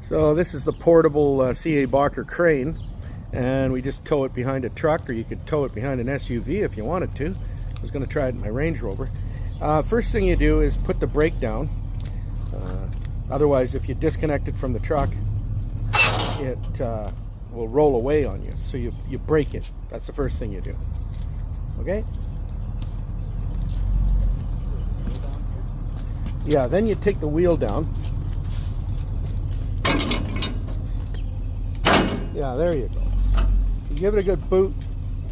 So this is the portable CA Bocker crane, and we just tow it behind a truck, or you could tow it behind an SUV if you wanted to. I was going to try it in my Range Rover. First thing you do is put the brake down. Otherwise, if you disconnect it from the truck, it will roll away on you. So you brake it. That's the first thing you do. Okay? Yeah, then you take the wheel down. Yeah, there you go. You give it a good boot.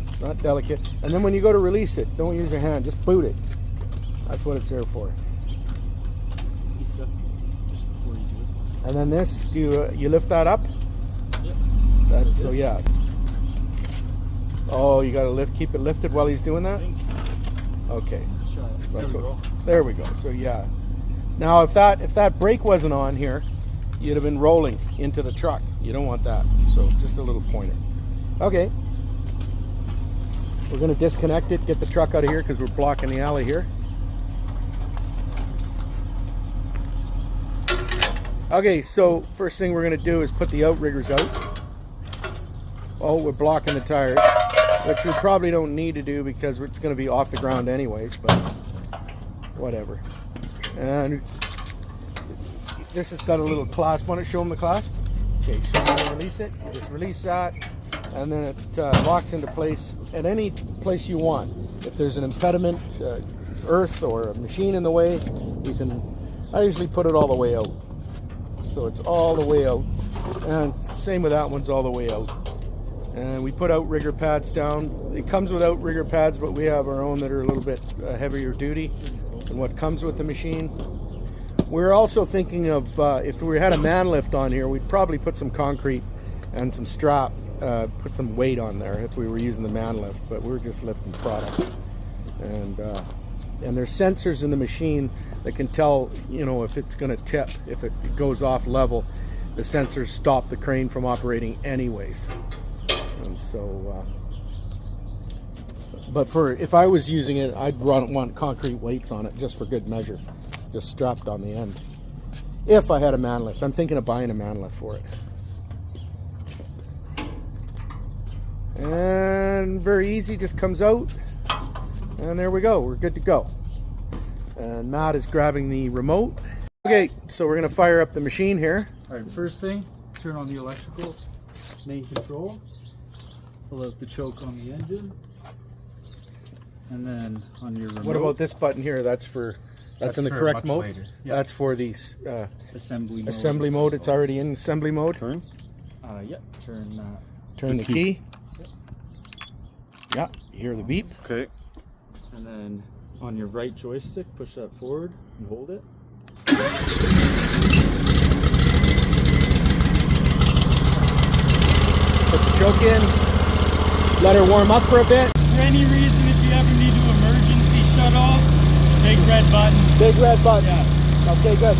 It's not delicate. And then when you go to release it, don't use your hand, just boot it. That's what it's there for. Just before you do it. And then this, do you lift that up? Yep. So yeah. Oh, you got to keep it lifted while he's doing that? Okay. Let's try it. There we go. So yeah. Now if that brake wasn't on here, you'd have been rolling into the truck. You don't want that. So just a little pointer. Okay. We're going to disconnect it, get the truck out of here because we're blocking the alley here. Okay, so first thing we're going to do is put the outriggers out. Oh, we're blocking the tires, which we probably don't need to do because it's going to be off the ground anyways, but whatever. And this has got a little clasp on it. Show them the clasp. Okay, so you want to release it. You just release that, and then it locks into place at any place you want. If there's an impediment, earth or a machine in the way, you can. I usually put it all the way out, so it's all the way out. And same with that one's all the way out. And we put outrigger pads down. It comes with outrigger pads, but we have our own that are a little bit heavier duty than what comes with the machine. We're also thinking of, if we had a man lift on here, we'd probably put some concrete and some strap, put some weight on there if we were using the man lift, but we're just lifting product. And there's sensors in the machine that can tell, you know, if it's going to tip, if it goes off level. The sensors stop the crane from operating anyways. And so, but if I was using it, I'd want concrete weights on it just for good measure. Just strapped on the end. If I had a man lift. I'm thinking of buying a man lift for it. And very easy, just comes out. And there we go, we're good to go. And Matt is grabbing the remote. Okay, so we're gonna fire up the machine here. All right, first thing, turn on the electrical main control. Pull out the choke on the engine. And then on your remote. What about this button here? That's in the correct mode. Yep. That's for the assembly mode. It's already in assembly mode. Turn. Yep. Turn the key. Yeah. You hear the beep. Okay. And then on your right joystick, push that forward and hold it. Put the choke in. Let her warm up for a bit. For any reason, if you ever need to emergency shut off, big red button. Big red button. Yeah. Okay, good.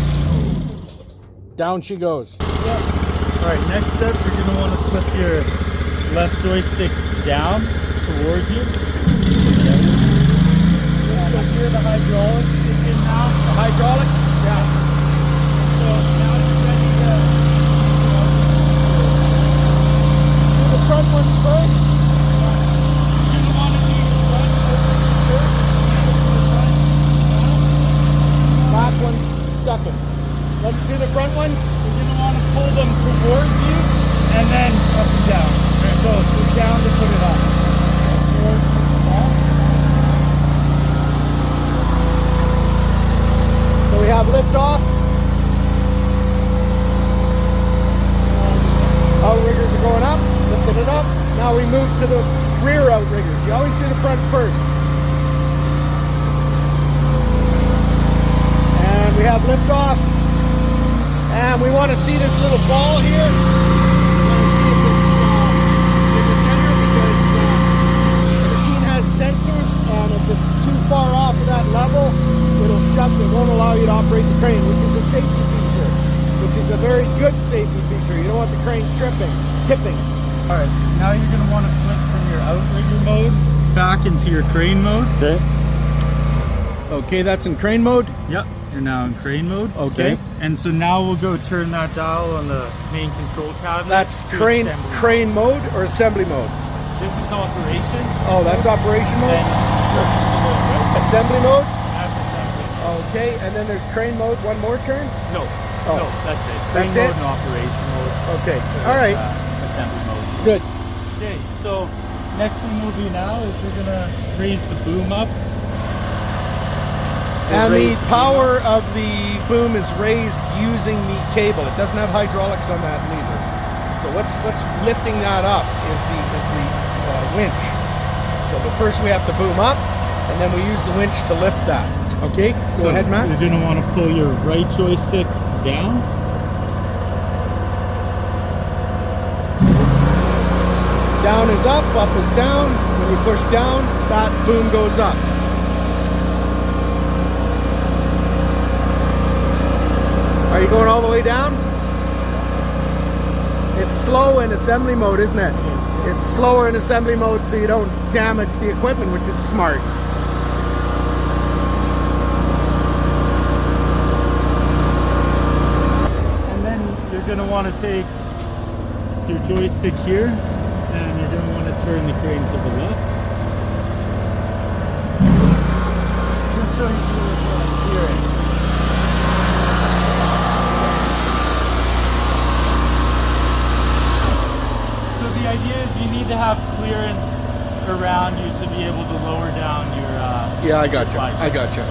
Down she goes. Yep. All right, next step, you're going to want to flip your left joystick down towards you. Yeah. So here the hydraulics kick in now. The hydraulics? Yeah. So now you're ready to Do the front ones first. You're going to want to do your front openings first. Back ones second. Let's do the front ones. You're going to want to pull them towards you and then up and down. So down to put it up. So we have lift off. Outriggers are going up, lifting it up. Now we move to the rear outriggers. You always do the front first. And we have lift off. And we want to see this little ball here. We want to see if it's in the center because the machine has sensors, and if it's too far off of that level, it'll shut. It won't allow you to operate the crane, which is a safety feature, which is a very good safety feature. You don't want the crane tipping. All right, now you're going to want to flip from your outrigger mode back into your crane mode. Okay, that's in crane mode. Yep. You're now in crane mode. Okay. And so now we'll go turn that dial on the main control cabinet. That's to crane assembly. mode or assembly mode? This is operation. Oh, that's operation mode? Then turn to the Assembly mode? That's assembly. Okay, and then there's crane mode, one more turn? No. Oh. No, that's it. That's Crane it? mode and operation mode. Okay, Or, all right. Assembly mode. Good. Okay, so next thing we'll do now is we're gonna raise the boom up. And the Raise power of the boom is raised using the cable. It doesn't have hydraulics on that lever. So what's lifting that up is the winch. So but first we have to boom up, and then we use the winch to lift that. Okay, go ahead, Matt. You're gonna want to pull your right joystick down. Down is up is down. When you push down, that boom goes up. Are you going all the way down? It's slow in assembly mode, isn't it? It's slower in assembly mode so you don't damage the equipment, which is smart. And then you're gonna want to take your joystick here, and you're gonna want to turn the crane to the left. Just so you feel clearance. So the idea is you need to have clearance around you to be able to lower down your Yeah, I got you. I got you.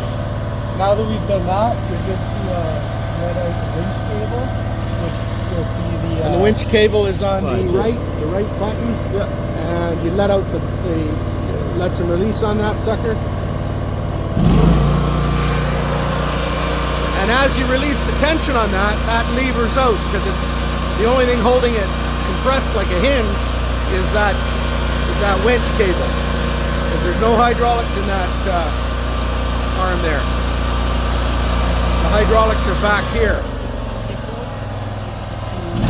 Now that we've done that, you're good to let out the winch cable, which you'll see the... And the winch cable is on Right. the right button. Yeah. And you let out the let some release on that sucker. And as you release the tension on that, that lever's out because it's the only thing holding it compressed like a hinge is that winch cable. Because there's no hydraulics in that arm there. The hydraulics are back here.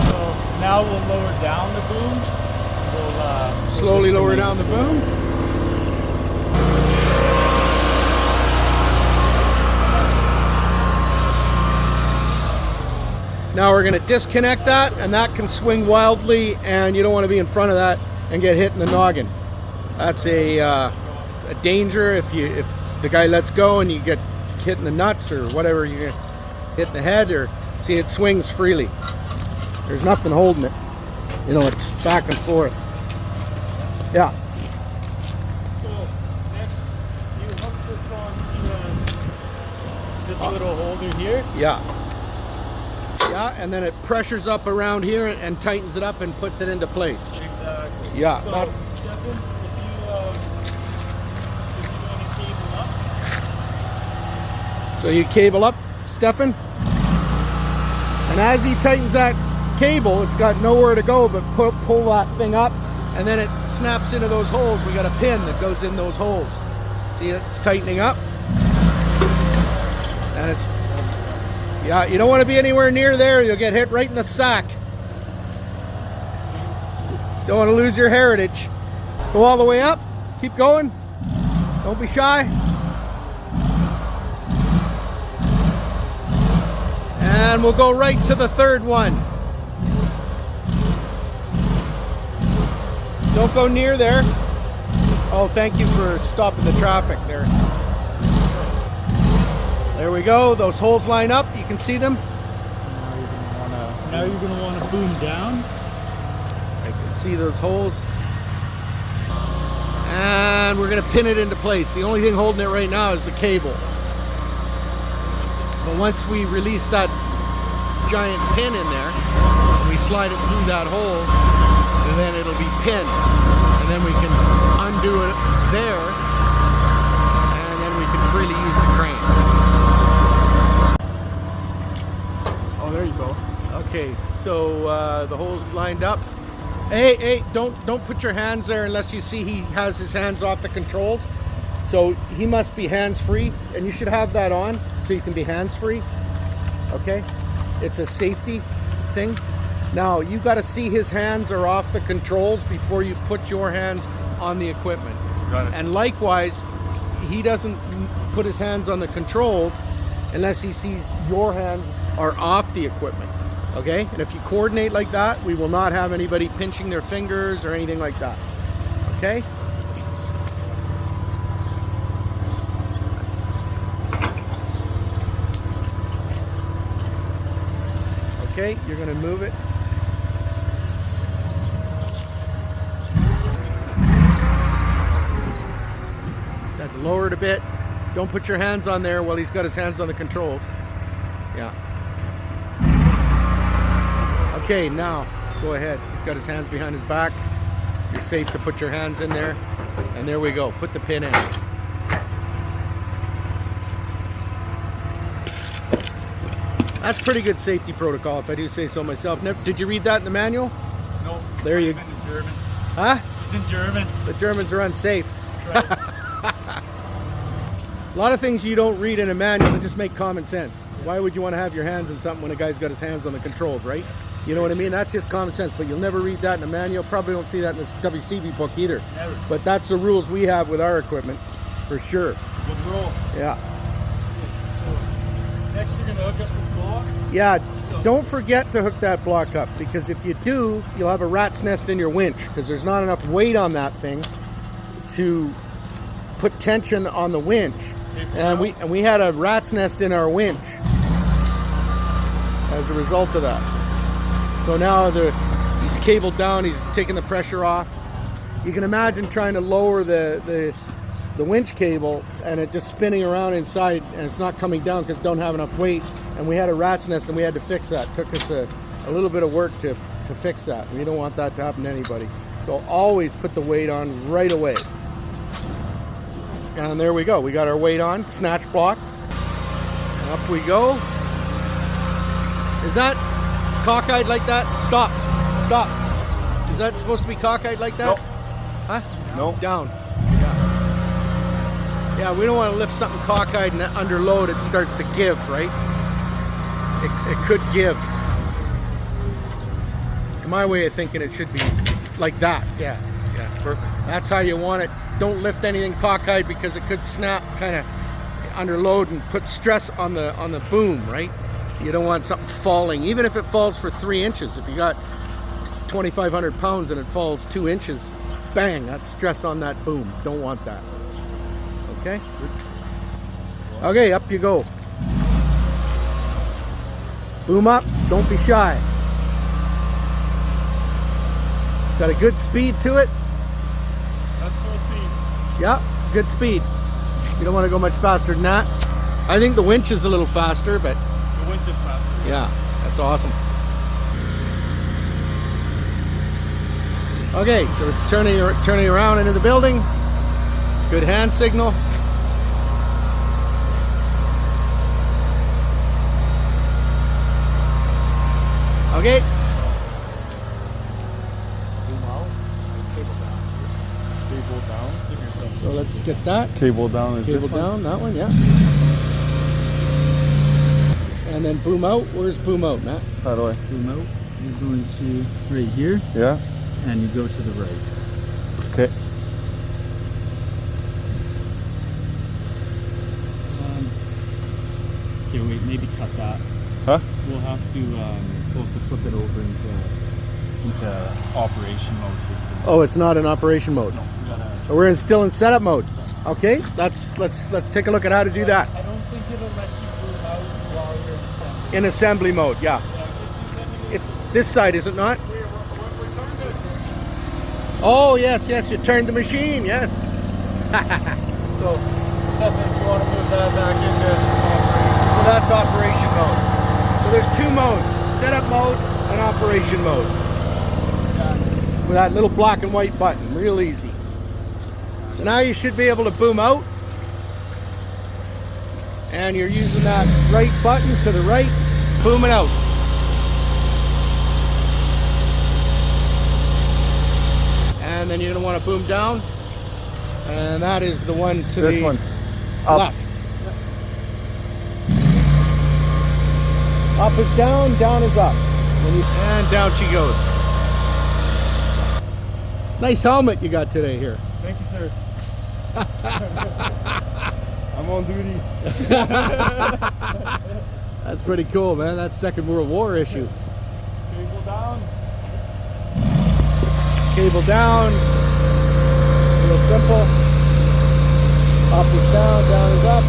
So now we'll lower down the boom. We'll Slowly just lower release down the it. boom. Now we're going to disconnect that, and that can swing wildly, and you don't want to be in front of that and get hit in the noggin. That's a danger if the guy lets go and you get hit in the nuts or whatever, you get hit in the head, or see it swings freely. There's nothing holding it. You know, it's back and forth. Yeah. So next, you hook this onto this little holder here. Yeah. Yeah, and then it pressures up around here and tightens it up and puts it into place. Exactly. Yeah. So, that- Stefan, if you want to cable up. So you cable up, Stefan. And as he tightens that cable, it's got nowhere to go but pull that thing up, and then it snaps into those holes. We got a pin that goes in those holes. See, it's tightening up. And it's, yeah, you don't want to be anywhere near there. You'll get hit right in the sack. Don't want to lose your heritage. Go all the way up. Keep going. Don't be shy. And we'll go right to the third one. Don't go near there. Oh, thank you for stopping the traffic there. There we go. Those holes line up. You can see them. Now you're gonna want to boom down. I can see those holes. And we're going to pin it into place. The only thing holding it right now is the cable. But once we release that giant pin in there, and we slide it through that hole, and then it'll be pinned. And then we can undo it there, and then we can freely use the crane. Oh, there you go. Okay, so the hole's lined up. Hey, don't put your hands there unless you see he has his hands off the controls. So he must be hands-free, and you should have that on so you can be hands-free. Okay? It's a safety thing. Now, you got to see his hands are off the controls before you put your hands on the equipment. Got it. And likewise, he doesn't put his hands on the controls unless he sees your hands are off the equipment. Okay? And if you coordinate like that, we will not have anybody pinching their fingers or anything like that. Okay? Okay, you're going to move it. Just have to lower it a bit. Don't put your hands on there while he's got his hands on the controls. Yeah. Okay, now go ahead. He's got his hands behind his back. You're safe to put your hands in there. And there we go. Put the pin in. That's pretty good safety protocol, if I do say so myself. Did you read that in the manual? No. There you go. In German. Huh? It's in German. The Germans are unsafe. Right. A lot of things you don't read in a manual that just make common sense. Why would you want to have your hands in something when a guy's got his hands on the controls, right? You know what I mean? That's just common sense, but you'll never read that in a manual. Probably don't see that in the WCB book either. Never. But that's the rules we have with our equipment, for sure. Good rule. Yeah. So, next we're going to hook up this block. Yeah, don't forget to hook that block up, because if you do, you'll have a rat's nest in your winch, because there's not enough weight on that thing to put tension on the winch. And we had a rat's nest in our winch as a result of that. So now he's cabled down, he's taking the pressure off. You can imagine trying to lower the winch cable and it just spinning around inside, and it's not coming down because it don't have enough weight. And we had a rat's nest and we had to fix that. It took us a little bit of work to fix that. We don't want that to happen to anybody. So always put the weight on right away. And there we go. We got our weight on, snatch block. And up we go. Is that cockeyed like that? Stop. Stop. Is that supposed to be cockeyed like that? Nope. Huh? Nope. Down. Yeah, we don't want to lift something cockeyed and under load it starts to give, right? It could give. In my way of thinking, it should be like that. Yeah, yeah. Perfect. That's how you want it. Don't lift anything cockeyed because it could snap kind of under load and put stress on the boom, right? You don't want something falling, even if it falls for 3 inches. If you got 2,500 pounds and it falls 2 inches, bang, that's stress on that boom. Don't want that. Okay? Okay, up you go. Boom up, don't be shy. Got a good speed to it. That's full speed. Yeah, it's good speed. You don't want to go much faster than that. I think the winch is a little faster, but The winch is faster. yeah, that's awesome. Okay, so it's turning around into the building. Good hand signal. Okay. Cable down. So let's get that. Cable down is Cable this one? down, that one, yeah. And then boom out. Where's boom out, Matt? How do I? Boom out. You're going to right here, Yeah. and you go to the right. Okay. Okay, wait, maybe cut that. Huh? We'll have to flip it over into operation mode. Oh, it's not in operation mode. No, we gotta. We're still in setup mode. Okay, let's take a look at how to do that. I don't think it'll let you boom out while you're in assembly. In assembly mode, yeah. It's this side, is it not? Oh, yes, you turned the machine, yes. So, except if you want to move that back into operation. So that's operation mode. So there's 2 modes, setup mode and operation mode. With that little black and white button, real easy. So now you should be able to boom out. And you're using that right button to the right, boom it out. And then you're gonna want to boom down. And that is the one to This the one. Up. left. Up is down, down is up. And down she goes. Nice helmet you got today here. Thank you, sir. I'm on duty. That's pretty cool, man. That's Second World War issue. Cable down. Cable down. Real simple. Up is down, down is up.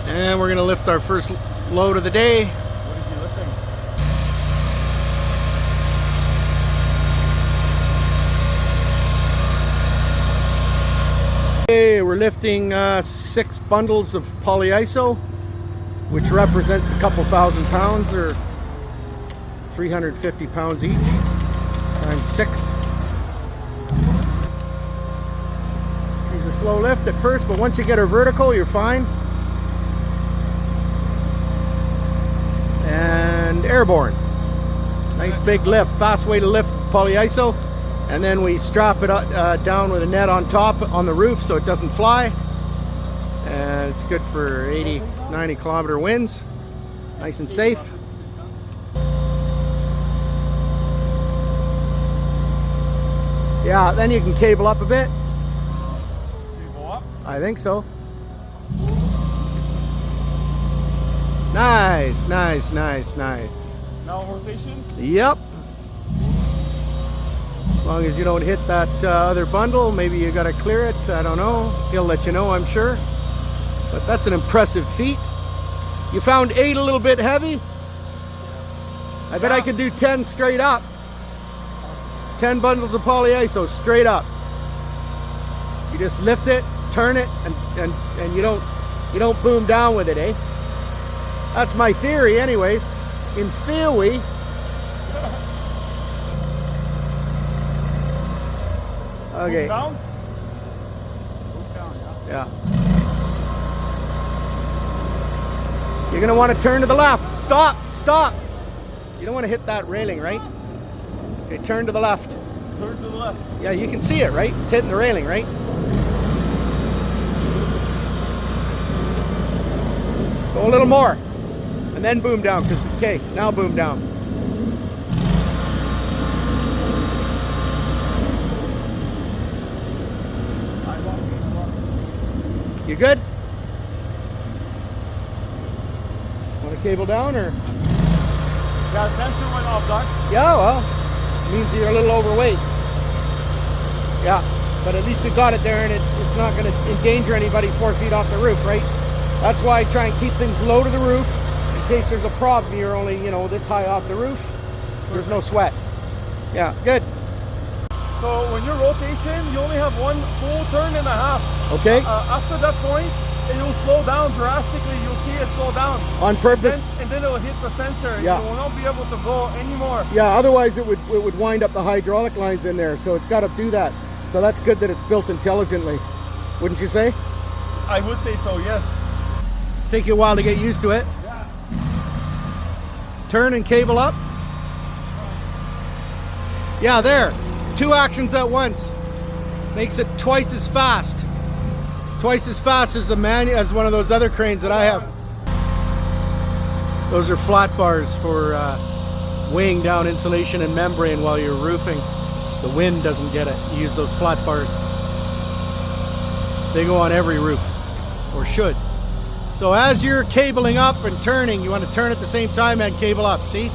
And we're gonna lift our first load of the day. What is he lifting? Okay, we're lifting 6 bundles of polyiso, which represents a couple thousand pounds, or 350 pounds each, times 6. She's a slow lift at first, but once you get her vertical, you're fine. And airborne. Nice big lift, fast way to lift polyiso. And then we strap it down with a net on top on the roof so it doesn't fly. And it's good for 80, 90 kilometer winds. Nice and safe. Yeah, then you can cable up a bit. Cable up. I think so. Nice, nice, nice, nice. Now rotation. Yep. As long as you don't hit that other bundle, maybe you gotta clear it. I don't know. He'll let you know, I'm sure. But that's an impressive feat. You found 8 a little bit heavy. I bet I could do 10 straight up. 10 bundles of polyiso straight up. You just lift it, turn it, and you don't boom down with it, eh? That's my theory, anyways. In theory. Okay. Move down. Move down, yeah. Yeah. You're gonna want to turn to the left. Stop, stop. You don't want to hit that railing, right? Okay, turn to the left. Turn to the left. Yeah, you can see it, right? It's hitting the railing, right? Go a little more. And then boom down, okay, now boom down. You good? Want to cable down or? Yeah, sensor went off, Doc. Yeah, well, means you're a little overweight. Yeah, but at least you got it there, and it's not going to endanger anybody 4 feet off the roof, right? That's why I try and keep things low to the roof in case there's a problem. You're only, this high off the roof. There's no sweat. Yeah, good. So when you're rotation, you only have 1 full turn and a half. Okay. After that point, it will slow down drastically. You'll see it slow down. On purpose. And then it will hit the sensor. Yeah. You will not be able to go anymore. Yeah, otherwise it would wind up the hydraulic lines in there. So it's got to do that. So that's good that it's built intelligently. Wouldn't you say? I would say so, yes. Take you a while to get used to it. Yeah. Turn and cable up. Yeah, there. 2 actions at once. Makes it twice as fast. Twice as fast as as one of those other cranes that I have. Those are flat bars for weighing down insulation and membrane while you're roofing. The wind doesn't get it. You use those flat bars. They go on every roof, or should. So as you're cabling up and turning, you want to turn at the same time and cable up. See?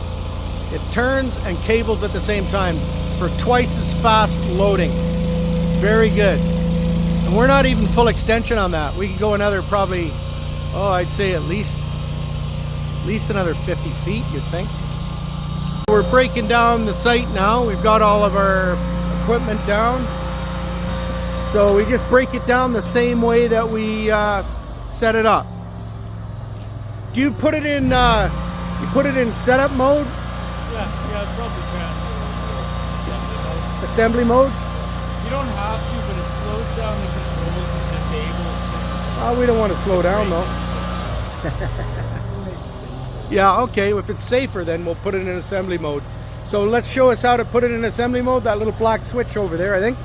It turns and cables at the same time for twice as fast loading. Very good. And we're not even full extension on that. We could go another probably, I'd say at least another 50 feet, you'd think. We're breaking down the site now. We've got all of our equipment down. So we just break it down the same way that we set it up. Do you put it in setup mode? Yeah, probably can. Assembly mode? You don't have to, but it slows down the controls and disables. We don't want to slow down though. Yeah, okay, if it's safer then we'll put it in assembly mode. So let's show us how to put it in assembly mode, that little black switch over there, I think.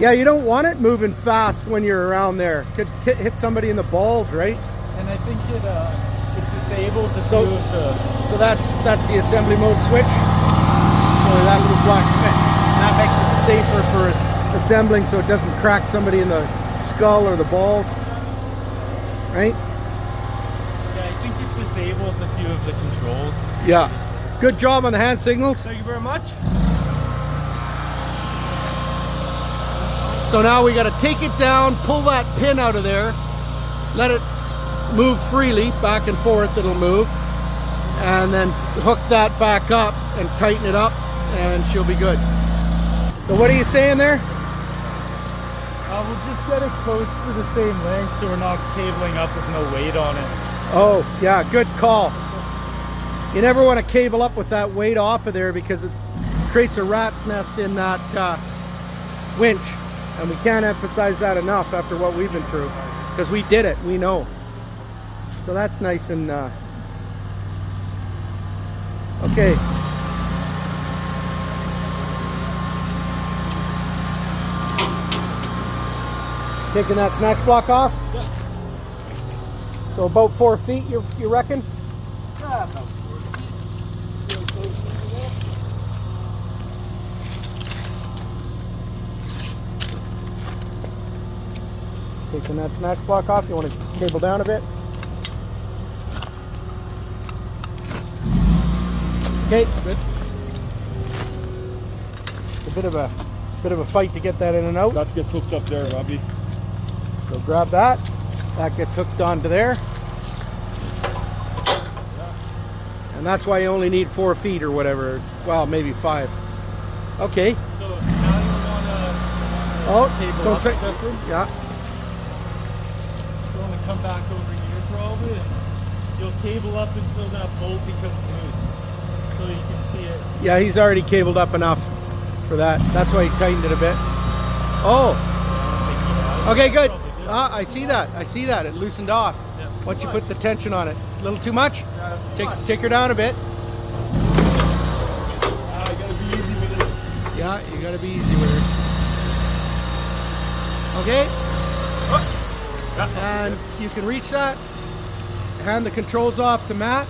Yeah, you don't want it moving fast when you're around there. Could hit somebody in the balls, right? And I think it disables a few So- of the... So that's the assembly mode switch. So that little black switch. That makes it safer for us assembling so it doesn't crack somebody in the skull or the balls, right? Yeah, I think it disables a few of the controls. Yeah. Good job on the hand signals. Thank you very much. So now we got to take it down, pull that pin out of there, let it move freely, back and forth it'll move, and then hook that back up and tighten it up, and she'll be good. So what are you saying there? We'll just get it close to the same length so we're not cabling up with no weight on it. Oh, yeah, good call. You never want to cable up with that weight off of there because it creates a rat's nest in that winch. And we can't emphasize that enough after what we've been through. Because we did it, we know. So that's nice and... Okay. Taking that snatch block off? Yeah. So about 4 feet, you reckon? Yeah, about 4 feet. See how close we can go? Taking that snatch block off, you want to cable down a bit? Okay, good. It's a bit of a fight to get that in and out. That gets hooked up there, Robbie. So grab that. That gets hooked onto there. And that's why you only need 4 feet or whatever. Well, maybe 5. Okay. So now you want to cable up take. Stefan? Yeah. You want to come back over here probably, and you'll cable up until that bolt becomes loose, so you can see it. Yeah, he's already cabled up enough for that. That's why he tightened it a bit. Oh. Okay, good. I see that. I see that. It loosened off. Yeah. Once you put the tension on it. A little too much? Yeah, that's too much. Take her down a bit. You gotta be easy with it. Yeah, you gotta be easy with her. Okay? And you can reach that. Hand the controls off to Matt.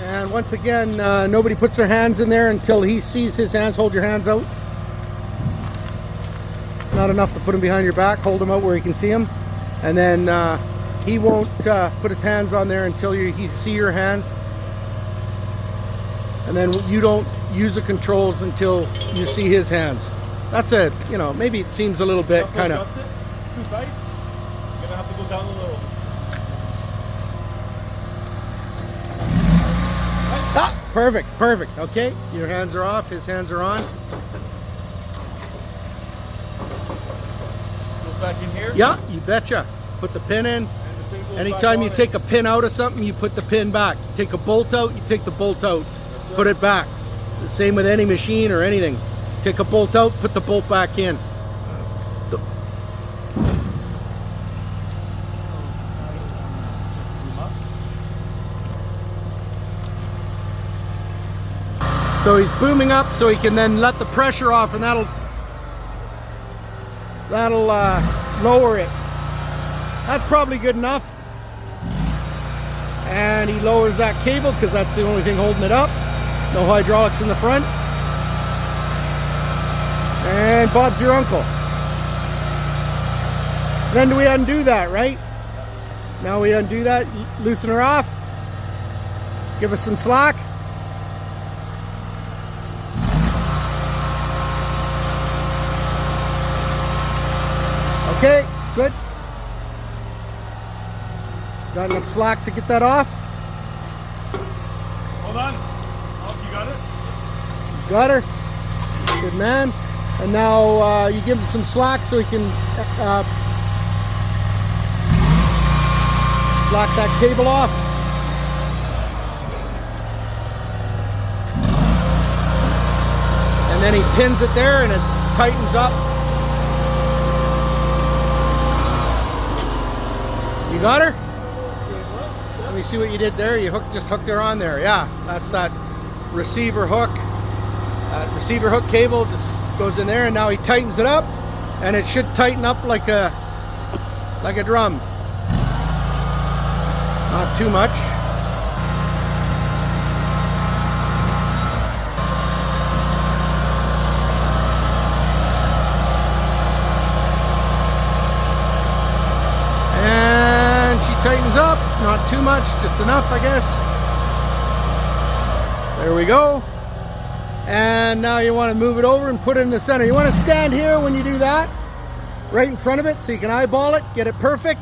And once again, nobody puts their hands in there until he sees his hands. Hold your hands out. It's not enough to put them behind your back. Hold them out where you can see them. And then he won't put his hands on there until you see your hands. And then you don't use the controls until you see his hands. That's it. You know, maybe it seems a little bit Have to kind of... adjust it. It's too tight. You're gonna have to go down a little. Ah, perfect, perfect. Okay, your hands are off, his hands are on. This goes back in here. Yeah, you betcha. Put the pin in. And the pin goes Anytime back you on take a pin out of something, you put the pin back. Take a bolt out, you take the bolt out. Yes, sir. Put it back. It's the same with any machine or anything. Take a bolt out, put the bolt back in. So he's booming up so he can then let the pressure off, and that'll lower it. That's probably good enough. And he lowers that cable because that's the only thing holding it up. No hydraulics in the front. And Bob's your uncle. Then we undo that, right? Now we undo that, loosen her off. Give us some slack. Okay, good. Got enough slack to get that off? Hold on. Oh, you got it? He's got her. Good man. And now you give him some slack so he can slack that cable off. And then he pins it there and it tightens up. You got her? Let me see what you did there. You just hooked her on there. Yeah, that's that receiver hook. Receiver hook cable just goes in there, and now he tightens it up, and it should tighten up like a drum. Not too much. loosens up, not too much, just enough, I guess. There we go. And now you want to move it over and put it in the center. You want to stand here when you do that, right in front of it, so you can eyeball it, get it perfect.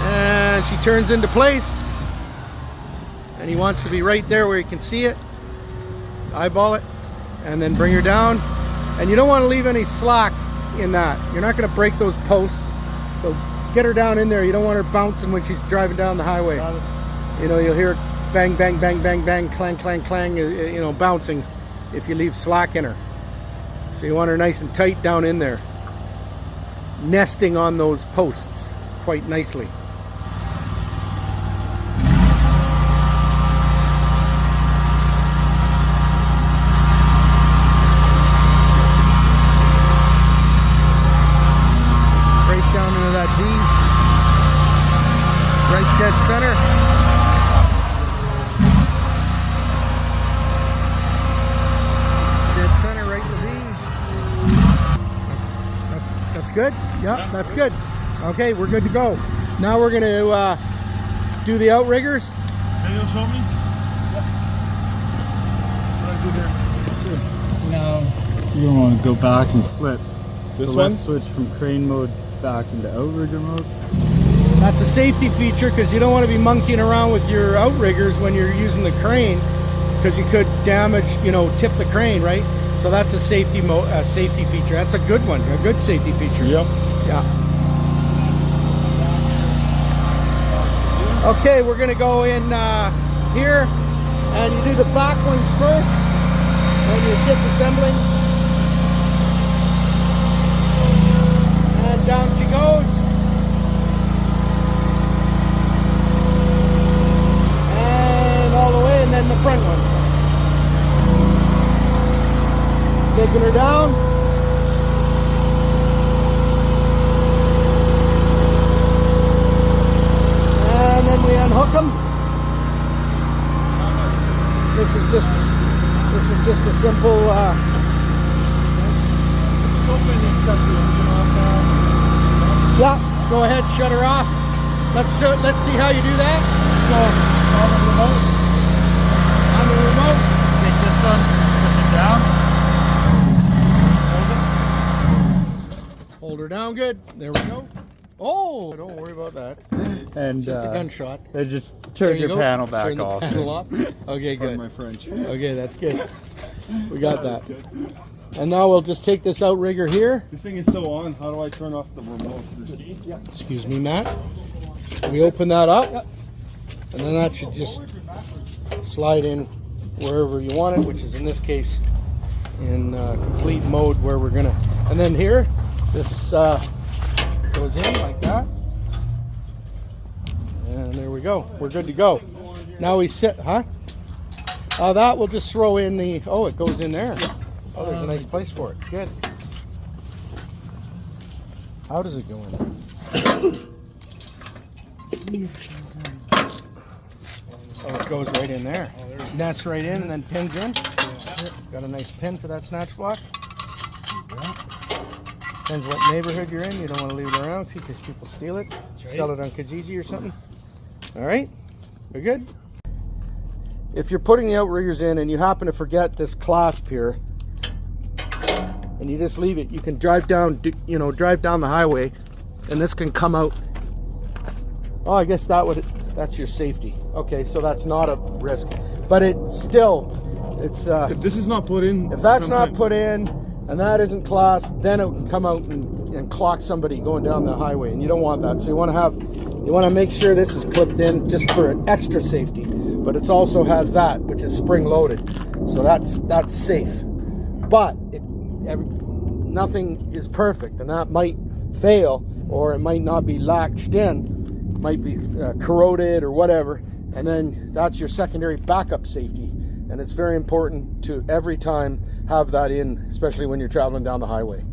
And she turns into place. And he wants to be right there where you can see it. Eyeball it, and then bring her down. And you don't want to leave any slack in that. You're not going to break those posts. So get her down in there. You don't want her bouncing when she's driving down the highway. You know, you'll hear bang, bang, bang, bang, bang, clang, clang, clang, you know, bouncing if you leave slack in her. So you want her nice and tight down in there, nesting on those posts quite nicely. Right down into that D, right dead center. Center, right in the V. That's good. Yeah, that's good. Okay, we're good to go. Now we're going to do the outriggers. Then you'll show me? Yeah. What do I do here? So now you don't want to go back and flip This the one? left switch from crane mode back into outrigger mode. That's a safety feature because you don't want to be monkeying around with your outriggers when you're using the crane, because you could damage, you know, tip the crane, right? So that's a safety safety feature. That's a good one, a good safety feature. Yep. Yeah. Okay, we're gonna go in here, and you do the back ones first when you're disassembling. And down she goes. And all the way, and then the front ones. Taking her down. And then we unhook them. This is just a simple yeah, go ahead, shut her off. Let's see how you do that. So on the remote. Take this one, push it down. Hold her down good. There we go. Oh, don't worry about that. And It's just a gunshot. then just There turn you your go. panel back Turn the off. panel off. Okay, Pardon good. my French. Okay, that's good. We got that. And now we'll just take this outrigger here. This thing is still on. How do I turn off the remote? Excuse me, Matt. We open that up, and then that should just slide in wherever you want it, which is in this case in complete mode where we're gonna. And then here, this goes in like that, and there we go. We're good to go. Now we sit, huh? That we'll just throw in the. Oh, it goes in there. Oh, there's a nice place for it. Good. How does it go in? Oh, it goes right in there. Nests right in and then pins in. Got a nice pin for that snatch block. Depends what neighborhood you're in. You don't want to leave it around because people steal it. Sell it on Kijiji or something. All right, we're good. If you're putting the outriggers in and you happen to forget this clasp here, and you just leave it, you can drive down, you know, drive down the highway, and this can come out. Oh, I guess that's your safety. Okay, so that's not a risk, but it's still, it's If this is not put in, if that's not put in and that isn't clasped, then it can come out and clock somebody going down the highway, and you don't want that. So you want to make sure this is clipped in just for extra safety, but it also has that, which is spring loaded, so that's safe. But nothing is perfect, and that might fail, or it might not be latched in, might be corroded or whatever, and then that's your secondary backup safety. And it's very important to every time have that in, especially when you're traveling down the highway.